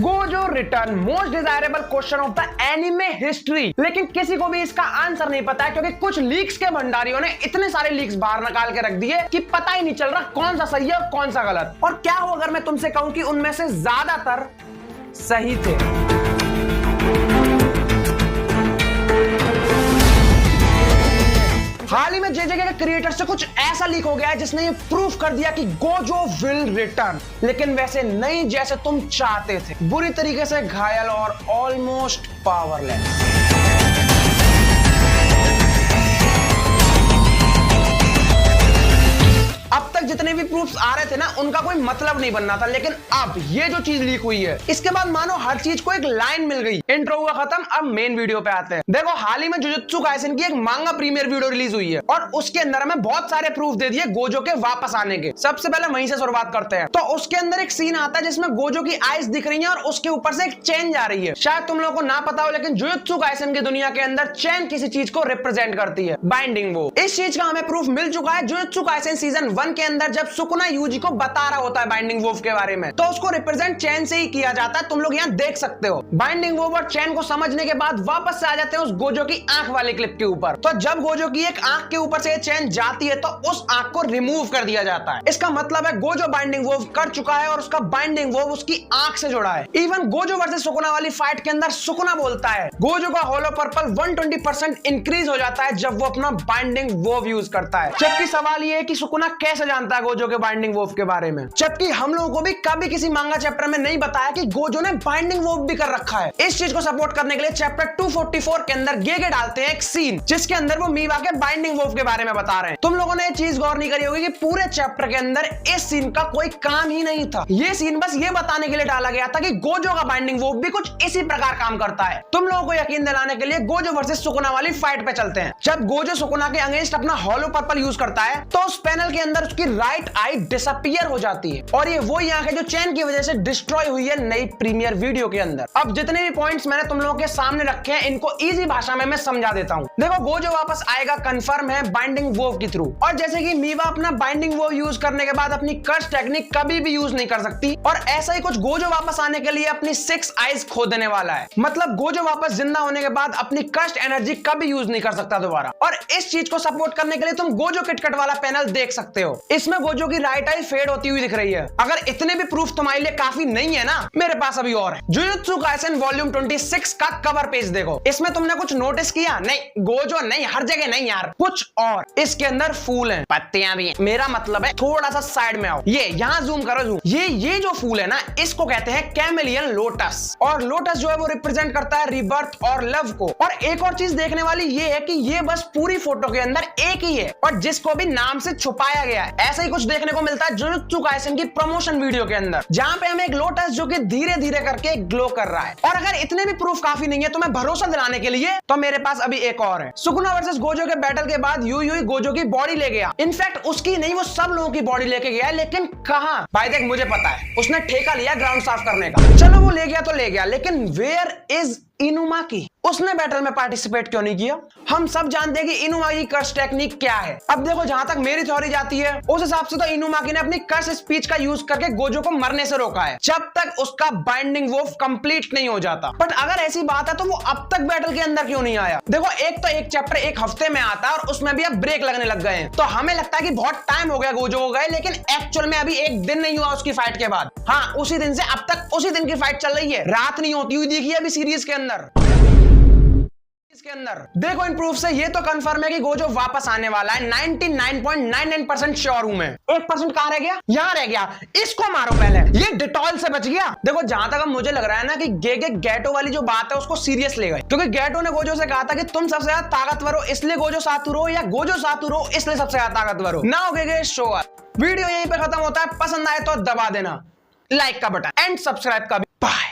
Gojo return most desirable question of the anime history. लेकिन किसी को भी इसका आंसर नहीं पता है, क्योंकि कुछ लीक्स के भंडारियों ने इतने सारे लीक्स बाहर निकाल के रख दिए कि पता ही नहीं चल रहा कौन सा सही है और कौन सा गलत। और क्या हो अगर मैं तुमसे कहूं कि उनमें से ज्यादातर सही थे। हाल ही में जेजेके के क्रिएटर से कुछ ऐसा लीक हो गया है जिसने ये प्रूफ कर दिया कि गोजो विल रिटर्न, लेकिन वैसे नहीं जैसे तुम चाहते थे, बुरी तरीके से घायल और ऑलमोस्ट पावरलेस। अब तक जितने भी प्रूफ्स आ रहे थे ना, उनका कोई मतलब नहीं बनना था, लेकिन अब ये जो चीज लीक हुई है, इसके बाद मानो हर चीज को एक लाइन मिल गई। इंट्रो हुआ खत्म, अब मेन वीडियो पे आते हैं। देखो, हाल ही में जुजुत्सु काइसेन की एक मांगा प्रीमियर वीडियो रिलीज हुई है और उसके अंदर हमें बहुत सारे प्रूफ दे दिए गोजो के वापस आने के। सबसे पहले वहीं से शुरुआत करते हैं। तो उसके अंदर एक सीन आता है जिसमें गोजो की आईज दिख रही है और उसके ऊपर से एक चेन जा रही है। शायद तुम लोगों को ना पता हो, लेकिन जुजुत्सु काइसेन की दुनिया के अंदर चेन किसी चीज को रिप्रेजेंट करती है, बाइंडिंग वो। इस चीज का हमें प्रूफ मिल चुका है जुजुत्सु काइसेन सीजन 1 के अंदर, जब सुकुना यूजी को बता रहा होता है बाइंडिंग वोव के बारे में, तो उसको रिप्रेजेंट चेन से ही किया जाता है। तुम लोग यहाँ देख सकते हो। बाइंडिंग वोव और चेन को समझने के बाद वापस से आ जाते हैं उस गोजो की आंख वाले क्लिप के ऊपर। तो जब गोजो की एक आंख के ऊपर से चेन जाती है तो उस आंख को रिमूव कर दिया जाता है। इसका मतलब है गोजो बाइंडिंग वोव कर चुका है और उसका बाइंडिंग वोव उसकी आंख से जुड़ा है। इवन गोजो वर्सेस सुकुना वाली फाइट के अंदर सुकुना बोलता है गोजो का होलो पर्पल 120% इंक्रीज हो जाता है जब वो अपना बाइंडिंग वोव यूज करता है। जबकि सवाल ये है कि सुकुना कैसे जानता है गोजो के बाइंडिंग वोव के बारे में, जबकि हम लोगों को भी कभी किसी मांगा चैप्टर में नहीं बताया कि गोजो ने बाइंडिंग वोव भी कर रखा है। इस चीज को सपोर्ट करने के लिए चैप्टर 244 के अंदर गेगे डालते हैं एक सीन, जिसके अंदर वो मीवा के बाइंडिंग वोव के बारे में बता रहे हैं। तुम लोगों ने ये चीज गौर नहीं करी होगी कि पूरे चैप्टर के अंदर इस सीन का कोई काम ही नहीं था। ये सीन बस ये बताने के लिए डाला गया था कि गोजो का बाइंडिंग वोव भी कुछ इसी प्रकार काम करता है। तुम लोगों को यकीन दिलाने के लिए गोजो वर्सेस सुकुना वाली फाइट पे चलते हैं। जब गोजो सुकुना के अगेंस्ट अपना हॉलो पर्पल यूज करता है तो उस पैनल के अंदर उसकी राइट आई डिसअपीयर हो जाती है, और ये वही आंख है जो चेन की वजह से डिस्ट्रॉय हुई है नई प्रीमियर वीडियो के अंदर। अब जितने भी पॉइंट्स मैंने तुम लोगों के सामने रखे हैं, इनको इजी भाषा में मैं समझा देता हूं। देखो, गोजो वापस आएगा कंफर्म है बाइंडिंग वोव के थ्रू, और जैसे कि मीवा अपना बाइंडिंग वोव यूज करने के बाद अपनी कर्स टेक्निक कभी भी यूज नहीं कर सकती, और ऐसा ही कुछ गोजो वापस आने के लिए अपनी 6 आईज खो देने वाला है। मतलब गोजो वापस जिंदा होने के बाद अपनी कर्स्ट एनर्जी कभी यूज नहीं कर सकता दोबारा। और इस चीज को सपोर्ट करने के लिए तुम गोजो किटकट वाला पैनल देख सकते हो। इसमें गोजो की राइट आई फेड होती हुई दिख रही है। अगर इतने भी प्रूफ तुम्हारे लिए काफी नहीं है ना, मेरे पास अभी और है। जुजुत्सु काइसेन वॉल्यूम 26 का कवर पेज देखो। इसमें तुमने कुछ नोटिस किया? नहीं, गोजो नहीं, हर जगह नहीं यार, कुछ और। इसके अंदर फूल हैं, पत्तियां भी हैं। मेरा मतलब है थोड़ा सा साइड में आओ। ये यहाँ जूम करो, जूम। ये जो फूल है ना, इसको कहते हैं कैमेलियन लोटस, और लोटस जो है वो रिप्रेजेंट करता है रिबर्थ और लव को। और एक और चीज देखने वाली ये है कि ये बस पूरी फोटो के अंदर एक ही है, और जिसको भी नाम से छुपाया गया है। ऐसा ही कुछ देखने को मिलता है जुजुत्सु काइसेन की प्रमोशन वीडियो के अंदर, जहां पे हमें एक लोटस जो कि धीरे धीरे करके ग्लो कर रहा है। और अगर इतने भी प्रूफ काफी नहीं है तुम्हें भरोसा दिलाने के लिए, तो मेरे पास अभी एक और है। सुकुना वर्सेस गोजो के बैटल के बाद यूई गोजो की बॉडी ले गया। इनफैक्ट उसकी नहीं, वो सब लोगों की बॉडी लेके गया, लेकिन कहां? भाई देख, मुझे पता है, उसने ठेका लिया ग्राउंड साफ करने का। चलो वो ले गया तो ले गया, लेकिन वेयर इज इनुमाकी? उसने बैटल में पार्टिसिपेट क्यों नहीं किया? हम सब जानते हैं कि इनुमाकी की कर्स टेक्निक क्या है। अब देखो, जहां तक मेरी थ्योरी जाती है, उस हिसाब से तो इनुमाकी ने अपनी कर्स स्पीच का यूज करके गोजो को मरने से रोका है, जब तक उसका बाइंडिंग वोव कंप्लीट नहीं हो जाता। बट अगर ऐसी बात है तो वो अब तक बैटल के अंदर क्यों नहीं आया? देखो, एक चैप्टर एक हफ्ते में आता है और उसमें भी अब ब्रेक लगने लग गए हैं, तो हमें लगता है कि बहुत टाइम हो गया गोजो को गए, लेकिन एक्चुअल में अभी एक दिन नहीं हुआ उसकी फाइट के बाद। हाँ, उसी दिन से अब तक उसी दिन की फाइट चल रही है, रात नहीं होती हुई दिखी है अभी सीरीज के अंदर। देखो, इन प्रूफ से ये तो कंफर्म है कि गोजो वापस आने वाला है। 99.99% श्योर हूं मैं। 1% कहां रह गया? यहां रह गया। इसको मारो पहले, ये डिटॉल से बच गया। देखो, जहां तक मुझे लग रहा है ना कि गेगे गैटो वाली जो बात है उसको सीरियस ले गए, क्योंकि गैटो ने गोजो से कहा था कि तुम सबसे ज्यादा ताकतवर हो इसलिए गोजो सातुर हो, या गोजो सातुर हो इसलिए सबसे ज्यादा ताकतवर हो। नाउ गेगे शो अप। वीडियो यहीं पे खत्म होता है। पसंद आए तो दबा देना लाइक का बटन एंड सब्सक्राइब का भी। बाय।